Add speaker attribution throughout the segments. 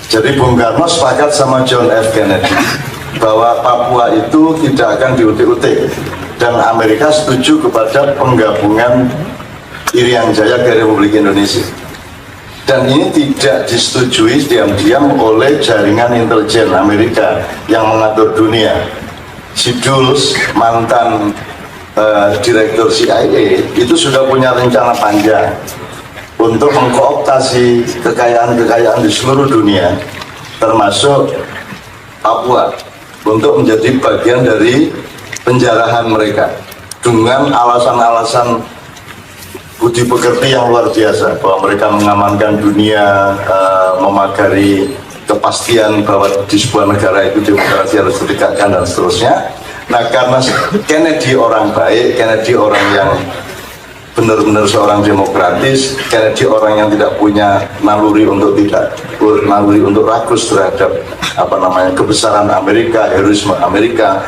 Speaker 1: Jadi Bung Karno sepakat sama John F. Kennedy bahwa Papua itu tidak akan diutik-utik, dan Amerika setuju kepada penggabungan Irian Jaya ke Republik Indonesia. Dan ini tidak disetujui diam-diam oleh jaringan intelijen Amerika yang mengatur dunia. Si Dulles, mantan direktur CIA, itu sudah punya rencana panjang untuk mengkooptasi kekayaan-kekayaan di seluruh dunia, termasuk Papua, untuk menjadi bagian dari penjarahan mereka dengan alasan-alasan budi pekerti yang luar biasa, bahwa mereka mengamankan dunia, memagari kepastian bahwa di sebuah negara itu demokrasi harus ditegakkan dan seterusnya. Nah, karena Kennedy orang baik, Kennedy orang yang benar-benar seorang demokratis, Kennedy orang yang tidak punya naluri untuk rakus terhadap kebesaran Amerika, heroisme Amerika,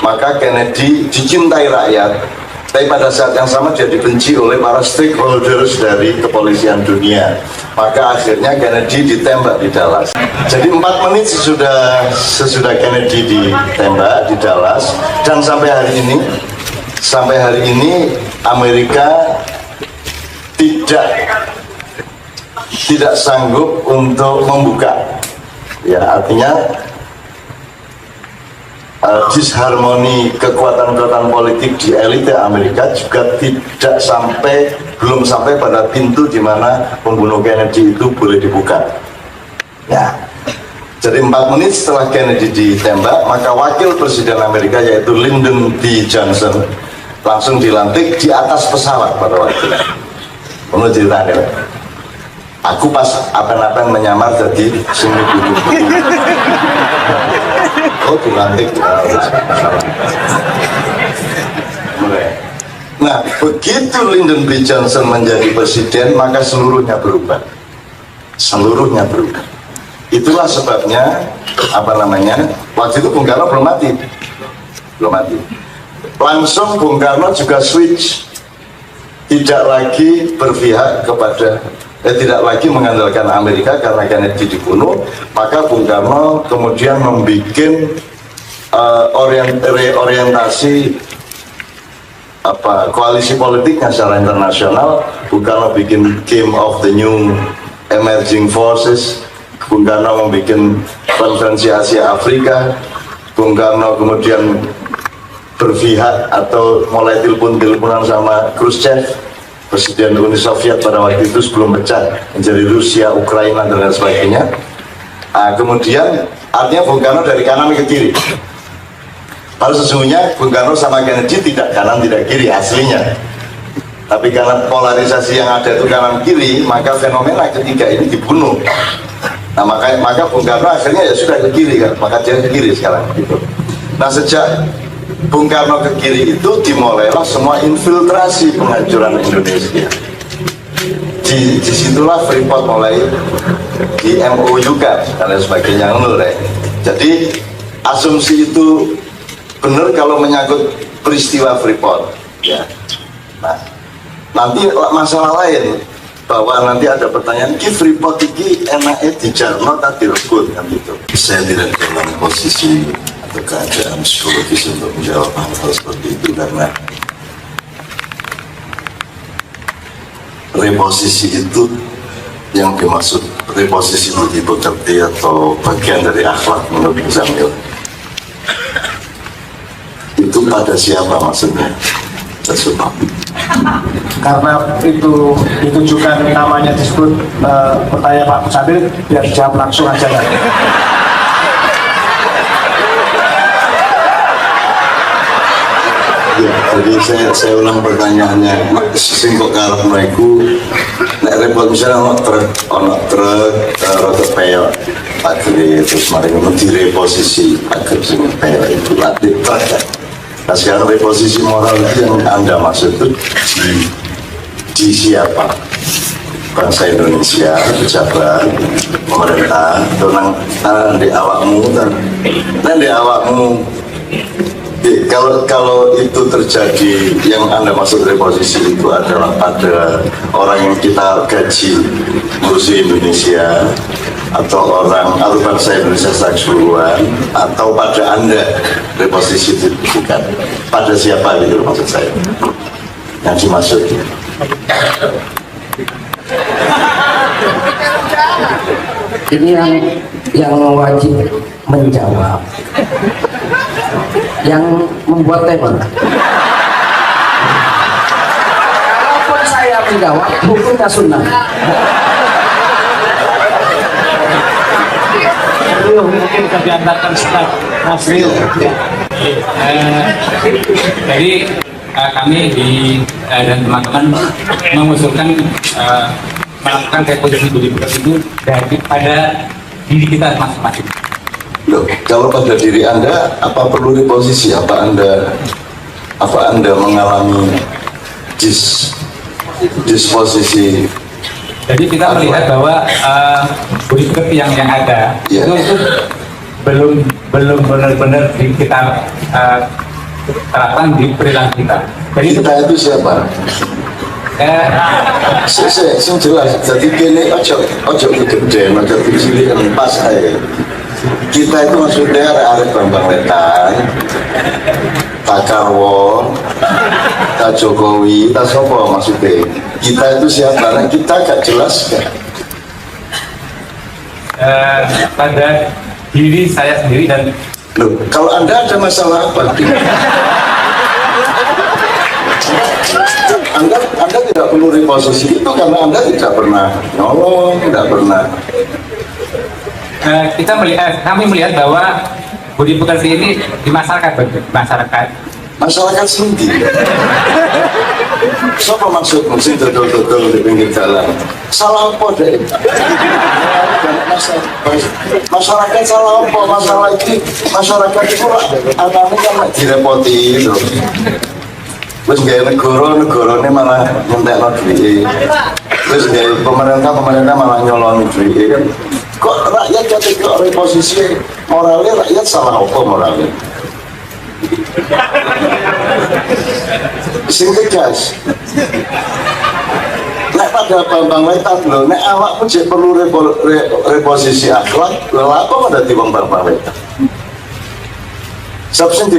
Speaker 1: maka Kennedy dicintai rakyat, tapi pada saat yang sama dia dibenci oleh para stakeholders dari kepolisian dunia. Maka akhirnya Kennedy ditembak di Dallas. Jadi 4 menit sesudah Kennedy ditembak di Dallas, dan sampai hari ini Amerika tidak sanggup untuk membuka, ya, artinya disharmoni kekuatan-kekuatan politik di elite Amerika juga belum sampai pada pintu di mana pembunuh Kennedy itu boleh dibuka. Ya, jadi 4 menit setelah Kennedy ditembak, maka wakil presiden Amerika yaitu Lyndon B. Johnson langsung dilantik di atas pesawat pada waktu itu. Menurut ceritanya, aku pas apa-apa menyamar jadi sini dulu. Oh, dilantik. Nah, begitu Lyndon B. Johnson menjadi presiden, maka seluruhnya berubah. Seluruhnya berubah. Itulah sebabnya waktu itu Bung Karno belum mati. Langsung Bung Karno juga switch, tidak lagi berpihak kepada tidak lagi mengandalkan Amerika karena Kennedy dibunuh. Maka Bung Karno kemudian membuat orientasi koalisi politiknya secara internasional. Bung Karno bikin Game of the New Emerging Forces. Bung Karno membuat konferensi Asia Afrika. Bung Karno kemudian berpihak atau mulai telepon-teleponan sama Khrushchev, Presiden Uni Soviet pada waktu itu sebelum pecah menjadi Rusia, Ukraina, dan lain sebagainya. Kemudian artinya Bung Karno dari kanan ke kiri. Padahal sesungguhnya Bung Karno sama Kennedy tidak kanan tidak kiri aslinya. Tapi karena polarisasi yang ada itu kanan kiri, maka fenomena ketiga ini dibunuh. Nah, maka Bung Karno akhirnya ya sudah ke kiri kan, maka dia ke kiri sekarang gitu. Nah, sejak Bung Karno ke kiri itu dimulailah semua infiltrasi penghancuran Indonesia. Disitulah Freeport mulai di MOU kan dan lain sebagainya. Jadi asumsi itu benar kalau menyangkut peristiwa Freeport, ya. Nah, nanti masalah lain bahwa nanti ada pertanyaan, ki Freeport ini enaknya dijarno atau direbut kan gitu. Saya tidak dalam posisi atau keadaan psikologis untuk menjawab hal seperti itu, karena reposisi itu yang dimaksud reposisi budi pekerti atau bagian dari akhlak menurut Zamil itu pada siapa maksudnya?
Speaker 2: Karena itu ditujukan namanya disebut pertanyaan Pak Musadir, biar dijawab langsung aja kan.
Speaker 1: Ya, jadi saya ulang pertanyaannya. Singkok karep mereka nek repot misalnya ono truk rada peyok akhirnya terus mari ngono direposisi agar sing peyok itu latih truk kan. Nah, sekarang reposisi moral yang Anda maksud itu di siapa? Bangsa Indonesia, pejabat, pemerintah, atau di awakmu, di awakmu. Kalau itu terjadi, yang Anda maksud reposisi itu adalah pada orang yang kita gaji ngurusi Indonesia, atau orang atau bangsa Indonesia secara keseluruhan, atau pada Anda reposisi ditujukan pada siapa gitu maksud saya yang dimaksud.
Speaker 3: Ini yang wajib menjawab, yang membuat tema. Kalaupun saya menjawab, hukumnya sunnah.
Speaker 2: Rio mungkin bisa diantarkan Ustaz Mas Rio.
Speaker 4: Jadi kami dan teman-teman mengusulkan melakukan reposisi budi pekerti itu daripada diri kita masing-masing.
Speaker 1: Loh, kalau pada diri Anda, apa perlu reposisi? Apa Anda mengalami disposisi?
Speaker 4: Jadi kita melihat bahwa budi pekerti yang ada itu belum benar-benar kita terapkan di perilaku kita. Jadi
Speaker 1: Kita itu siapa? Saya jelas. Jadi gini, ojo gede, ojo cilik pas aja. Kita itu maksudnya arek Bambang Wetan, Pak Karwo, Pak Jokowi, Pak Sopo maksudnya. Kita itu siapa? Nah, kita gak jelas kan?
Speaker 4: pada diri saya sendiri dan
Speaker 1: Loh, kalau Anda ada masalah apa? Anda tidak perlu reposisi itu karena Anda tidak pernah nolong, tidak pernah.
Speaker 4: kami melihat bahwa budi pekerti ini di masyarakat
Speaker 1: Masyarakat sendiri. Siapa maksudmu sih dodol-dodol di pinggir jalan? Salah apa deh? Masyarakat salah apa? Masalah ini masyarakat itu anaknya kan direpoti gitu. Terus gaya negara ini malah nyentekno duit. Terus gaya pemerintah malah nyolong duit kan. Kok rakyat ketika reposisi moralnya rakyat salah apa moralnya? Sing tegas. Nek pada Bambang Wetan lho, nek awakmu jek perlu reposisi akhlak, lha apa dadi wong Bambang Wetan? Sebab sing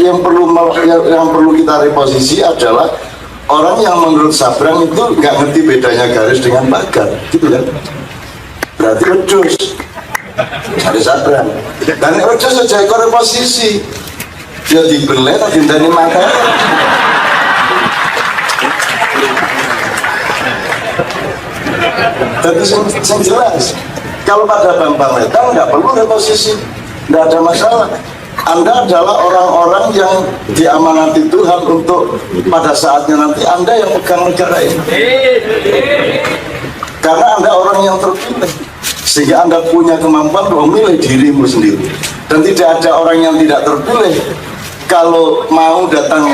Speaker 1: yang perlu kita reposisi adalah orang yang menurut Sabrang itu nggak ngerti bedanya garis dengan pagar, gitu kan? Berarti wedhus. Ada Sabrang. Dan wedhus saja ikut reposisi. Ya dibelai atau dintani mata. Tapi yang jelas, kalau pada Bambang Wetan nggak perlu reposisi, nggak ada masalah. Anda adalah orang-orang yang diamanati Tuhan untuk pada saatnya nanti Anda yang pegang negara ini. Karena Anda orang yang terpilih, sehingga Anda punya kemampuan memilih dirimu sendiri. Dan tidak ada orang yang tidak terpilih kalau mau datang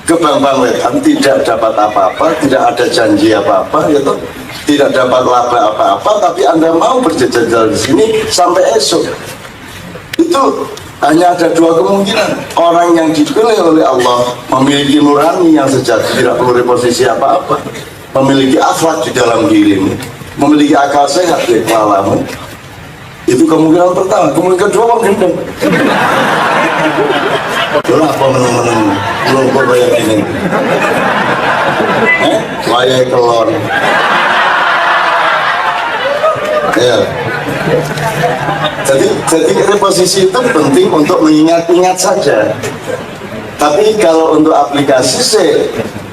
Speaker 1: ke Bambang Wetan tidak dapat apa-apa, tidak ada janji apa-apa, gitu. Tidak dapat laba apa-apa, tapi Anda mau berjejal di sini sampai esok. Itu hanya ada dua kemungkinan. Orang yang dipilih oleh Allah memiliki nurani yang sejati, tidak perlu reposisi apa-apa, memiliki akhlak di dalam dirimu, memiliki akal sehat di kepalamu. Itu kemungkinan pertama. Kemungkinan kedua menggendong. Loh apa meneng-meneng belum kok kayak gini? Wayai kelon. Ya. Jadi reposisi itu penting untuk mengingat-ingat saja. Tapi kalau untuk aplikasi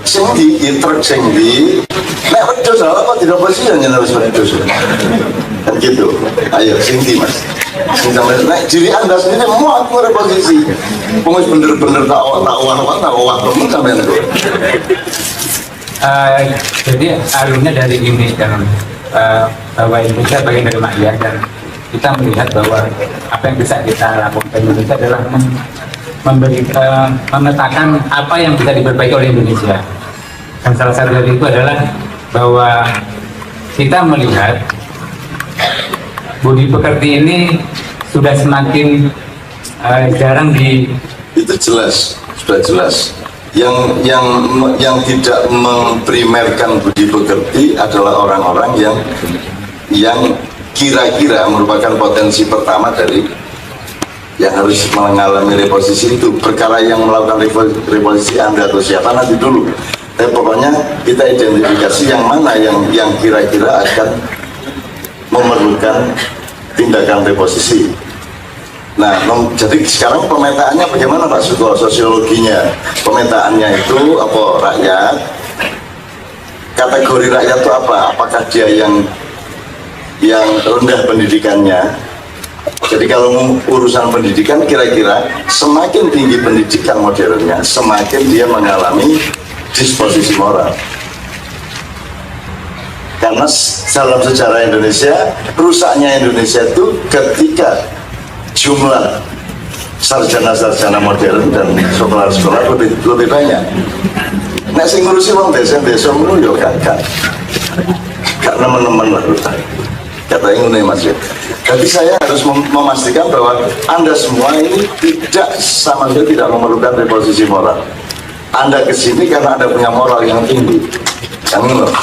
Speaker 1: sing di nek wedhus apa tidak posisi hanya harus wedhus. Kan gitu. Ayo sing di Mas. Sing sampe nek diri Anda sendiri mau aku reposisi. Wong bener-bener tak owah temen sampean itu.
Speaker 4: Jadi alurnya dari ini dan bahwa Indonesia bagian dari makhluk dan kita melihat bahwa apa yang bisa kita lakukan Indonesia adalah memetakan apa yang bisa diperbaiki oleh Indonesia. Dan salah satu dari itu adalah bahwa kita melihat budi pekerti ini sudah semakin jarang
Speaker 1: itu jelas, sudah jelas. Yang tidak memprimerkan budi pekerti adalah orang-orang yang kira-kira merupakan potensi pertama dari yang harus mengalami reposisi itu. Perkara yang melakukan reposisi Anda atau siapa nanti dulu. Tapi pokoknya kita identifikasi yang mana yang kira-kira akan memerlukan tindakan reposisi. Nah, jadi sekarang pemetaannya bagaimana Pak Suko? Sosiologinya, pemetaannya itu apa rakyat? Kategori rakyat itu apa? Apakah dia yang rendah pendidikannya? Jadi kalau urusan pendidikan, kira-kira semakin tinggi pendidikan modernnya, semakin dia mengalami disposisi moral. Karena dalam sejarah Indonesia, rusaknya Indonesia itu ketika jumlah sarjana-sarjana modern dan sekolah-sekolah lebih banyak. Nek sing ngurusi wong desa-desa ngono yo gak nemen-nemen lah katanya ngono Mas ya. Jadi saya harus memastikan bahwa Anda semua ini tidak sama sekali tidak memerlukan reposisi moral. Anda kesini karena Anda punya moral yang tinggi. Yang ini loh.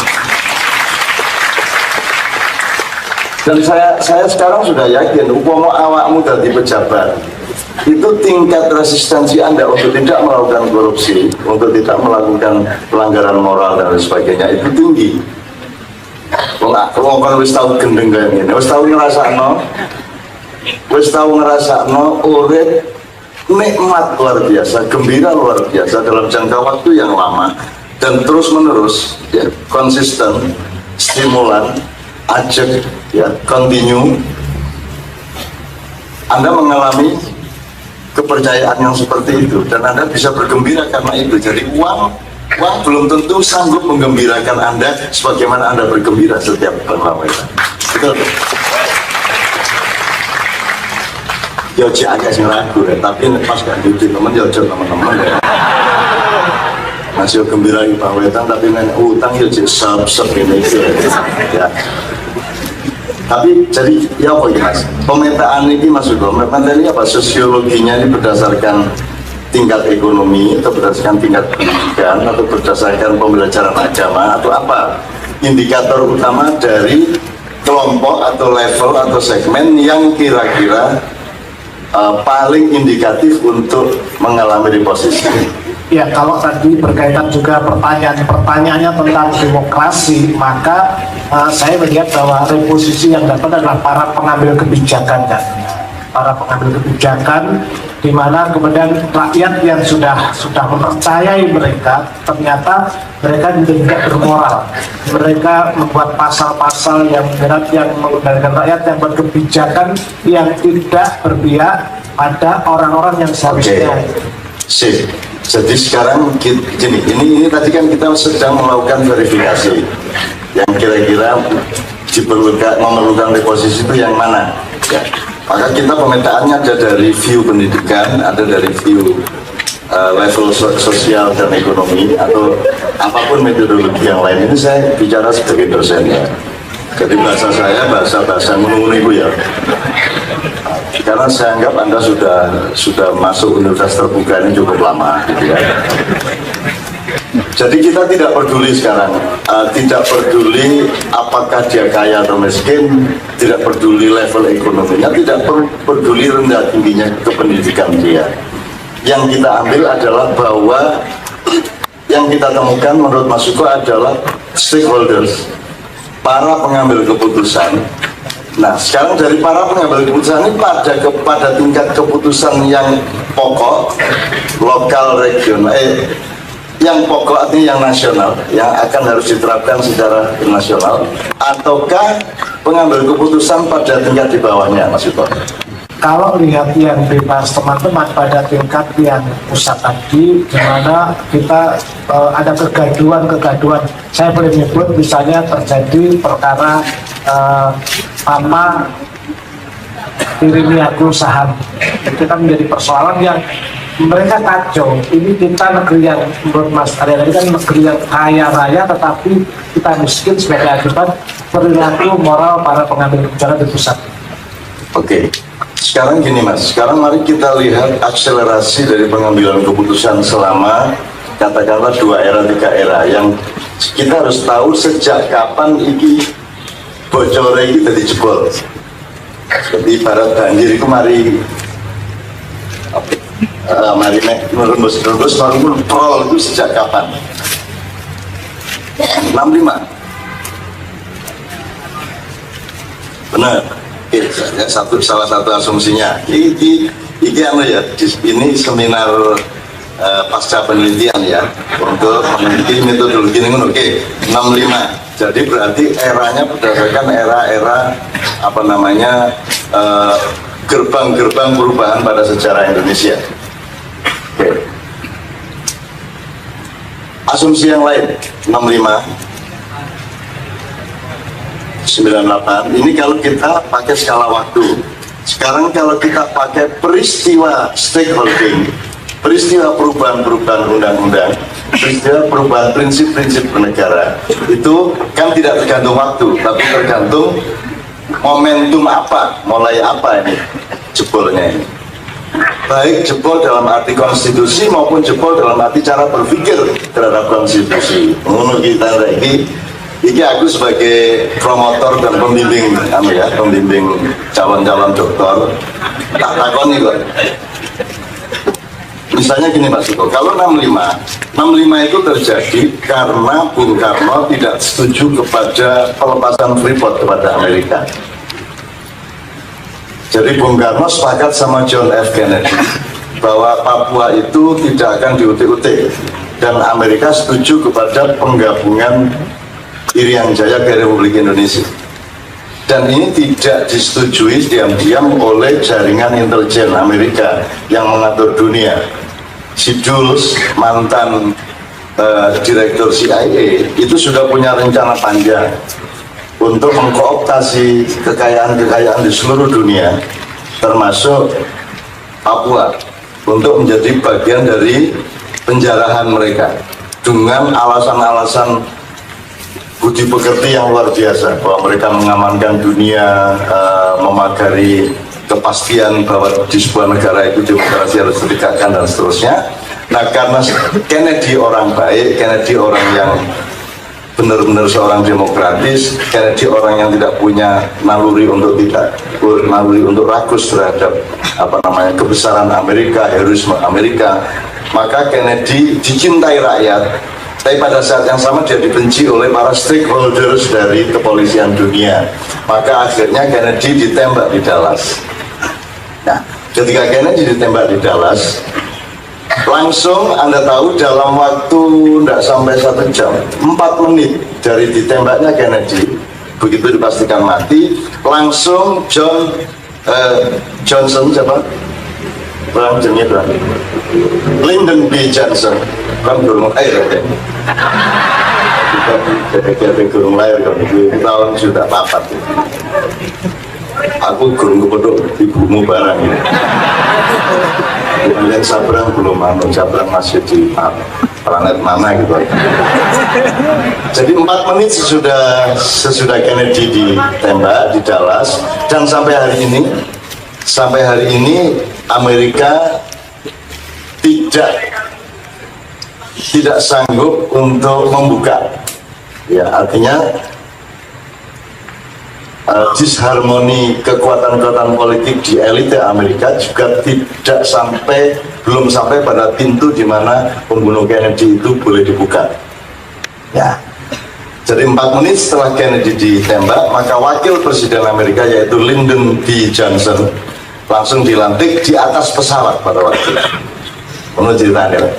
Speaker 1: Dan saya sekarang sudah yakin, upama awakmu dadi pejabat, itu tingkat resistensi Anda untuk tidak melakukan korupsi, untuk tidak melakukan pelanggaran moral dan sebagainya itu tinggi. Kalau wis tahu gendeng kayak gini, wis tahu ngerasakno urip nikmat luar biasa, gembira luar biasa dalam jangka waktu yang lama dan terus menerus, ya, konsisten, stimulan, ajak, ya, continue. Anda mengalami kepercayaan yang seperti itu dan Anda bisa bergembira karena itu. Jadi uang belum tentu sanggup menggembirakan Anda sebagaimana Anda bergembira setiap berlawanan. Betul. Ya agak sih ragu ya, tapi pas gak duit teman ya teman-teman ya. Masih gembira di pawetan tapi main utang ya sep ini ya. Tapi jadi ya apa ya Mas? Pemetaan ini maksud gue, ini apa? Sosiologinya ini berdasarkan tingkat ekonomi atau berdasarkan tingkat pendidikan atau berdasarkan pembelajaran agama atau apa? Indikator utama dari kelompok atau level atau segmen yang kira-kira paling indikatif untuk mengalami reposisi.
Speaker 2: Ya, kalau tadi berkaitan juga pertanyaannya tentang demokrasi, maka saya melihat bahwa reposisi yang dapat adalah para pengambil kebijakan kan. Para pengambil kebijakan di mana kemudian rakyat yang sudah mempercayai mereka, ternyata mereka tidak bermoral. Mereka membuat pasal-pasal yang berat yang mengendalikan rakyat, yang berkebijakan yang tidak berpihak pada orang-orang yang seharusnya.
Speaker 1: Sip. Jadi sekarang gini, ini tadi kan kita sedang melakukan verifikasi yang kira-kira memerlukan reposisi itu yang mana, ya. Maka kita pemetaannya ada dari view pendidikan, ada dari view level sosial dan ekonomi atau apapun metodologi yang lain. Ini saya bicara sebagai dosen ya. Jadi bahasa saya bahasa menunggu ya. Karena saya anggap Anda sudah masuk universitas terbuka ini cukup lama, gitu ya. Jadi kita tidak peduli sekarang, tidak peduli apakah dia kaya atau miskin, tidak peduli level ekonominya, tidak peduli rendah tingginya kependidikan dia. Yang kita ambil adalah bahwa yang kita temukan menurut Mas Suko adalah stakeholders, para pengambil keputusan. Nah, sekarang dari para pengambil keputusan ini pada tingkat keputusan yang pokok, lokal, regional, yang pokok artinya yang nasional, yang akan harus diterapkan secara nasional, ataukah pengambil keputusan pada tingkat di bawahnya, Mas Yuto?
Speaker 2: Kalau lihat yang dibahas teman-teman pada tingkat yang pusat tadi, di mana kita ada kegaduhan, saya boleh menyebut misalnya terjadi perkara sama kirimi aku saham, itu kan menjadi persoalan yang mereka kacau. Ini kita negeri yang menurut Mas Arya tadi kan negeri yang kaya raya, tetapi kita miskin sebagai akibat perilaku moral para pengambil kebijakan di pusat.
Speaker 1: Oke. Sekarang gini Mas, sekarang mari kita lihat akselerasi dari pengambilan keputusan selama katakanlah 2 era 3 era yang kita harus tahu sejak kapan ini bocore iki dadi jebol. Jadi ibarat banjir itu mari nek merembes-rembes baru prol itu sejak kapan? 65. Benar. Salah satu asumsinya. Ini anu ya, ini seminar pasca penelitian ya untuk meneliti metodologi ini. Oke, 65. Jadi berarti eranya berdasarkan era-era apa namanya gerbang-gerbang perubahan pada sejarah Indonesia. Oke. Asumsi yang lain 65 98 ini kalau kita pakai skala waktu. Sekarang kalau kita pakai peristiwa stakeholding, peristiwa perubahan-perubahan undang-undang, peristiwa perubahan prinsip-prinsip bernegara, itu kan tidak tergantung waktu, tapi tergantung momentum apa, mulai apa ini jebolnya ini. Baik jebol dalam arti konstitusi maupun jebol dalam arti cara berpikir terhadap konstitusi. Menurut kita ini aku sebagai promotor dan pembimbing, pembimbing calon-calon doktor, tak takoni kok. Misalnya gini Pak Suko, kalau 65 itu terjadi karena Bung Karno tidak setuju kepada pelepasan Freeport kepada Amerika. Jadi Bung Karno sepakat sama John F. Kennedy bahwa Papua itu tidak akan diutik-utik dan Amerika setuju kepada penggabungan Irian Jaya ke Republik Indonesia. Dan ini tidak disetujui diam-diam oleh jaringan intelijen Amerika yang mengatur dunia. Si Dulles, mantan direktur CIA, itu sudah punya rencana panjang untuk mengkooptasi kekayaan-kekayaan di seluruh dunia, termasuk Papua, untuk menjadi bagian dari penjarahan mereka dengan alasan-alasan budi pekerti yang luar biasa, bahwa mereka mengamankan dunia, memagari kepastian bahwa di sebuah negara itu demokrasi harus ditegakkan dan seterusnya. Nah, karena Kennedy orang baik, Kennedy orang yang benar-benar seorang demokratis, Kennedy orang yang tidak punya naluri untuk rakus terhadap kebesaran Amerika, heroisme Amerika, maka Kennedy dicintai rakyat. Tapi pada saat yang sama dia dibenci oleh para stakeholders dari kepolisian dunia. Maka akhirnya Kennedy ditembak di Dallas. Nah, ketika Kennedy ditembak di Dallas, langsung Anda tahu dalam waktu tidak sampai 1 jam, 4 menit dari ditembaknya Kennedy, begitu dipastikan mati, langsung Johnson siapa? Lyndon B. Johnson kan gurung air ya. Kita gurung lahir kan tahun sudah 4. Aku gurung kepeduk ibumu barang ini. Kemudian Sabrang belum Sabrang masih di planet mana gitu. Jadi 4 menit sesudah Kennedy ditembak di Dallas, dan sampai hari ini Amerika tidak sanggup untuk membuka, ya artinya disharmoni kekuatan-kekuatan politik di elite Amerika juga belum sampai pada pintu di mana pembunuh Kennedy itu boleh dibuka. Ya, jadi 4 menit setelah Kennedy ditembak, maka wakil presiden Amerika yaitu Lyndon B. Johnson langsung dilantik di atas pesawat pada waktu itu. Menurut ceritanya,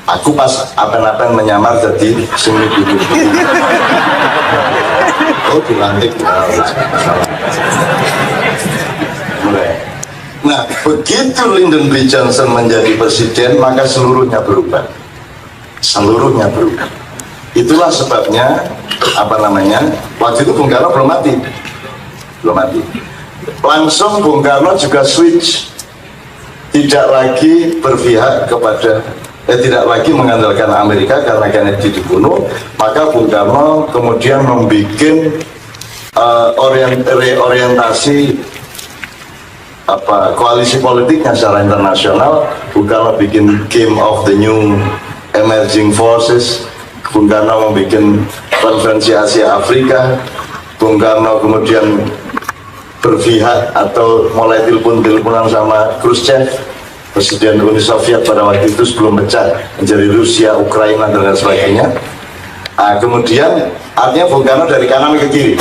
Speaker 1: aku pas apen-apen menyamar jadi semi dulu. Oh, dilantik mulai. Nah, begitu Lyndon B. Johnson menjadi presiden, maka seluruhnya berubah. Itulah sebabnya waktu itu Bung Karno belum mati. Langsung Bung Karno juga switch, tidak lagi berpihak kepada tidak lagi mengandalkan Amerika karena Kennedy dibunuh. Maka Bung Karno kemudian membuat reorientasi koalisi politiknya secara internasional. Bung Karno bikin Game of the New Emerging Forces. Bung Karno membuat konferensi Asia Afrika. Bung Karno kemudian berpihak atau mulai teleponan sama Khrushchev, Presiden Uni Soviet pada waktu itu sebelum pecah menjadi Rusia, Ukraina dan lain sebagainya. Kemudian artinya Bung Karno dari kanan ke kiri.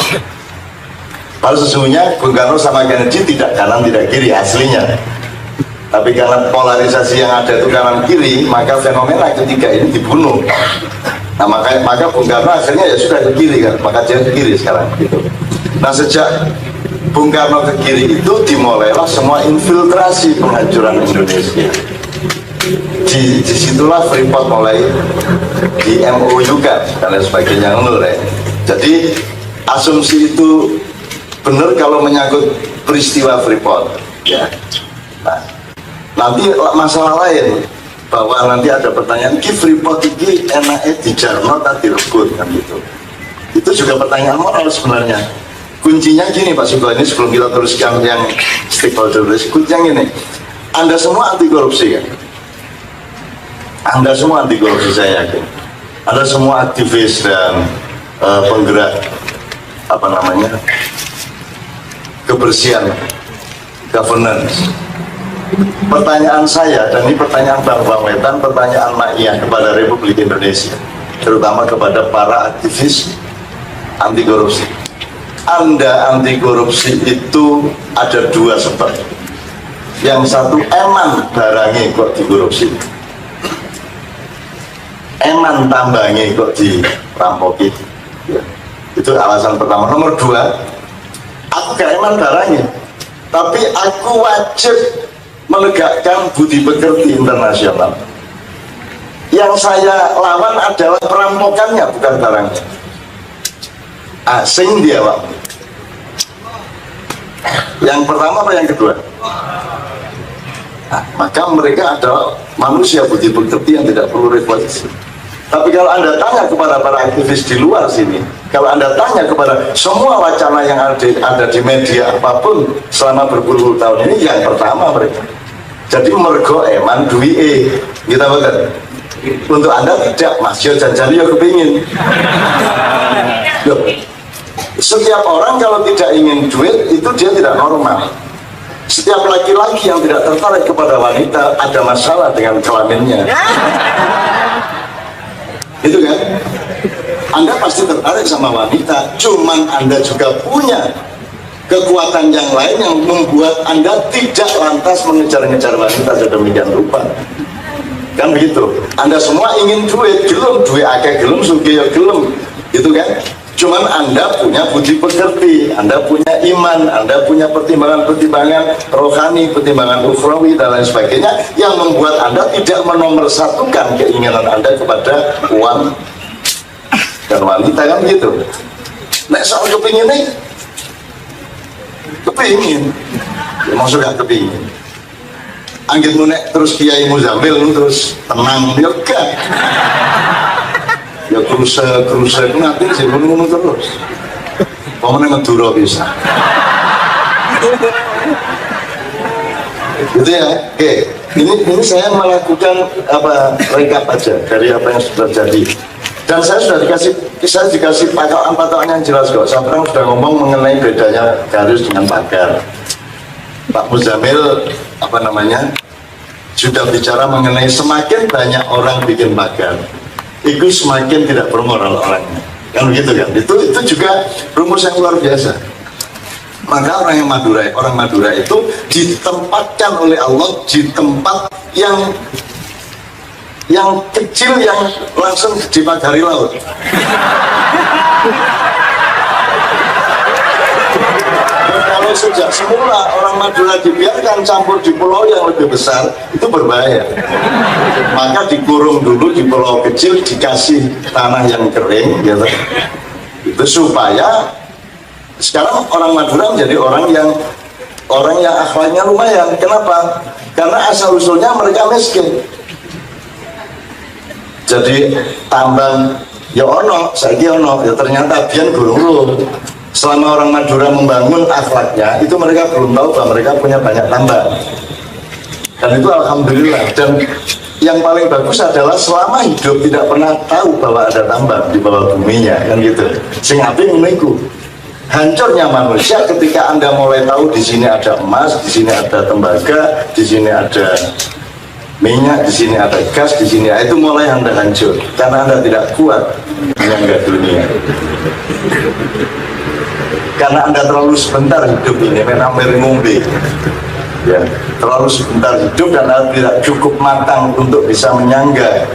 Speaker 1: Padahal sesungguhnya Bung Karno sama Kennedy tidak kanan tidak kiri aslinya. Tapi karena polarisasi yang ada itu kanan kiri, maka fenomena ketiga ini dibunuh. Nah maka Bung Karno akhirnya ya sudah ke kiri kan, maka dia ke kiri sekarang gitu. Nah sejak Bung Karno ke kiri itu dimulailah semua infiltrasi penghancuran Indonesia. Disitulah Freeport mulai di MOU kan dan lain sebagainya ya. Jadi asumsi itu benar kalau menyangkut peristiwa Freeport ya. Nah, nanti masalah lain bahwa nanti ada pertanyaan ki Freeport ini enaknya di Jarno atau direbut kan gitu. Itu juga pertanyaan moral sebenarnya. Kuncinya gini Pak Sugeng, ini sebelum kita teruskan yang stakeholder, kuncinya gini, Anda semua anti korupsi kan? Anda semua anti korupsi saya yakin. Anda semua aktivis dan penggerak apa namanya kebersihan governance. Pertanyaan saya, dan ini pertanyaan Bang Wetan, pertanyaan Maiyah kepada Republik Indonesia, terutama kepada para aktivis anti korupsi. Anda anti korupsi itu ada dua sebab. Yang satu, eman barangi kok dikorupsi, eman tambangi kok dirampoki ya. Itu alasan pertama. Nomor dua, aku gak eman barangnya, tapi aku wajib menegakkan budi pekerti internasional. Yang saya lawan adalah perampokannya, bukan barangnya. Asing dia Pak. Yang pertama apa yang kedua? Nah, maka mereka adalah manusia budi pekerti yang tidak perlu revolusi. Tapi kalau Anda tanya kepada para aktivis di luar sini, kalau Anda tanya kepada semua wacana yang ada di media apapun selama berpuluh tahun ini, yang pertama mereka. Jadi mergo eman duwi kita betul. Untuk Anda tidak, Mas Yo janjani yo kepingin. Loh, setiap orang kalau tidak ingin duit itu dia tidak normal. Setiap laki-laki yang tidak tertarik kepada wanita ada masalah dengan kelaminnya. Itu kan? Anda pasti tertarik sama wanita, cuman Anda juga punya kekuatan yang lain yang membuat Anda tidak lantas mengejar-ngejar wanita sedemikian rupa. Kan begitu? Anda semua ingin duit, gelem duit akeh gelem sugih gelem. Gitu kan? Cuman Anda punya budi pekerti, Anda punya iman, Anda punya pertimbangan-pertimbangan rohani, pertimbangan ukhrawi dan lain sebagainya yang membuat Anda tidak menomorsatukan keinginan Anda kepada uang dan wanita kan gitu. Nek soal kepingin nih, kepingin, ya, maksudnya kepingin. Anggitmu nek terus Kiai Muzamil terus tenang, ya enggak. Ya kruse itu nanti sih ngono terus. Pokoknya Madura bisa. Gitu ya. Oke. Ini saya melakukan rekap aja dari apa yang sudah terjadi. Dan saya dikasih patokan yang jelas kok. Saya pernah sudah ngomong mengenai bedanya garis dengan pagar. Pak Muzamil sudah bicara mengenai semakin banyak orang bikin pagar, itu semakin tidak bermoral orangnya, kan begitu kan? Itu juga rumus yang luar biasa. Maka orang Madura itu ditempatkan oleh Allah di tempat yang kecil yang langsung dipagari laut. Kalau sejak semula orang Madura dibiarkan campur di pulau yang lebih besar, itu berbahaya. Maka dikurung dulu di pulau kecil, dikasih tanah yang kering gitu. Itu supaya sekarang orang Madura menjadi orang yang akhlaknya lumayan. Kenapa? Karena asal usulnya mereka miskin. Jadi tambang ya ono, saiki ono, ya ternyata biyen gurung. Selama orang Madura membangun akhlaknya, itu mereka belum tahu bahwa mereka punya banyak tambang. Dan itu alhamdulillah. Dan yang paling bagus adalah selama hidup tidak pernah tahu bahwa ada tambang di bawah buminya, kan gitu. Sing apik ngene iku. hancurnya manusia ketika Anda mulai tahu di sini ada emas, di sini ada tembaga, di sini ada minyak, di sini ada gas, di sini itu mulai Anda hancur karena Anda tidak kuat menyangga dunia. Karena Anda terlalu sebentar hidup ini, memang ngombe. Ya, terlalu sebentar hidup dan Anda tidak cukup matang untuk bisa menyangga,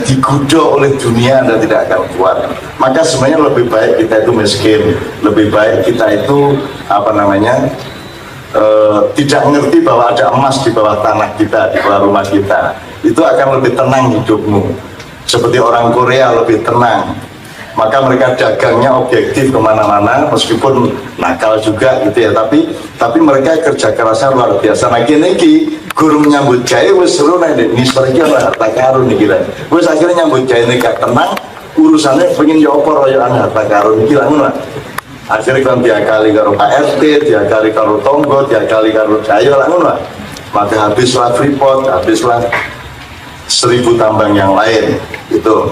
Speaker 1: digodok oleh dunia, Anda tidak akan kuat. Maka sebenarnya lebih baik kita itu miskin, lebih baik kita itu tidak ngerti bahwa ada emas di bawah tanah kita, di bawah rumah kita. Itu akan lebih tenang hidupmu. Seperti orang Korea lebih tenang, maka mereka dagangnya objektif kemana-mana, meskipun nakal juga gitu ya, tapi mereka kerja kerasnya luar biasa. Nah gini guru menyambut gawe wis seru nek ngisor iki ana harta karun iki lho. Wis akhirnya nyambut gawe gak tenang, urusannya pengen yo apa royokan harta karun iki lah ngono. Akhirnya kan diakali karo RT, diakali karo tonggo, diakali karo dayo lah ngono. Maka habislah Freeport, habislah 1000 tambang yang lain itu.